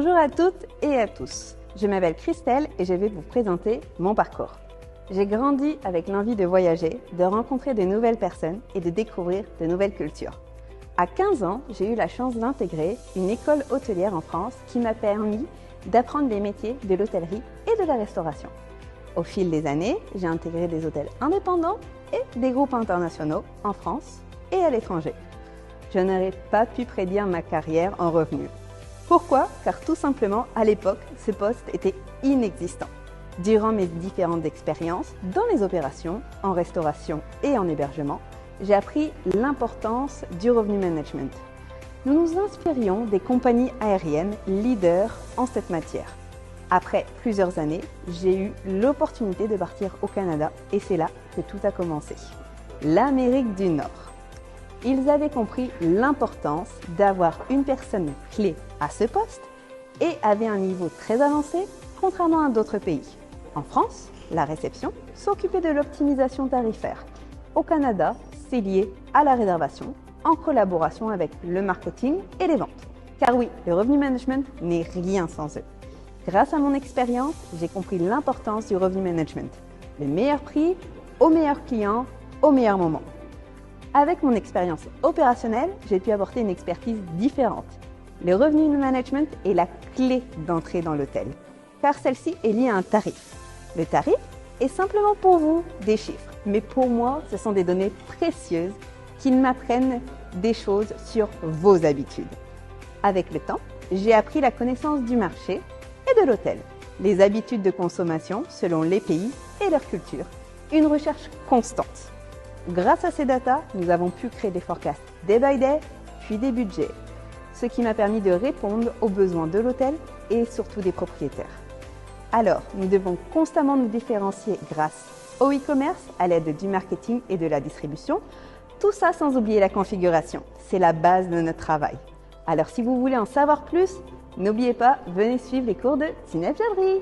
Bonjour à toutes et à tous. Je m'appelle Christelle et je vais vous présenter mon parcours. J'ai grandi avec l'envie de voyager, de rencontrer de nouvelles personnes et de découvrir de nouvelles cultures. À 15 ans, j'ai eu la chance d'intégrer une école hôtelière en France qui m'a permis d'apprendre les métiers de l'hôtellerie et de la restauration. Au fil des années, j'ai intégré des hôtels indépendants et des groupes internationaux en France et à l'étranger. Je n'aurais pas pu prédire ma carrière en revenus. Pourquoi? Car tout simplement, à l'époque, ce poste était inexistant. Durant mes différentes expériences dans les opérations, en restauration et en hébergement, j'ai appris l'importance du revenu management. Nous nous inspirions des compagnies aériennes leaders en cette matière. Après plusieurs années, j'ai eu l'opportunité de partir au Canada et c'est là que tout a commencé. L'Amérique du Nord. Ils avaient compris l'importance d'avoir une personne clé à ce poste et avaient un niveau très avancé, contrairement à d'autres pays. En France, la réception s'occupait de l'optimisation tarifaire. Au Canada, c'est lié à la réservation, en collaboration avec le marketing et les ventes. Car oui, le revenu management n'est rien sans eux. Grâce à mon expérience, j'ai compris l'importance du revenu management. Le meilleur prix, au meilleur client, au meilleur moment. Avec mon expérience opérationnelle, j'ai pu apporter une expertise différente. Le revenu management est la clé d'entrée dans l'hôtel, car celle-ci est liée à un tarif. Le tarif est simplement pour vous des chiffres, mais pour moi, ce sont des données précieuses qui m'apprennent des choses sur vos habitudes. Avec le temps, j'ai appris la connaissance du marché et de l'hôtel, les habitudes de consommation selon les pays et leur culture, une recherche constante. Grâce à ces datas, nous avons pu créer des forecasts day by day, puis des budgets, ce qui m'a permis de répondre aux besoins de l'hôtel et surtout des propriétaires. Alors, nous devons constamment nous différencier grâce au e-commerce, à l'aide du marketing et de la distribution, tout ça sans oublier la configuration. C'est la base de notre travail. Alors, si vous voulez en savoir plus, n'oubliez pas, venez suivre les cours de Zineb Jabri.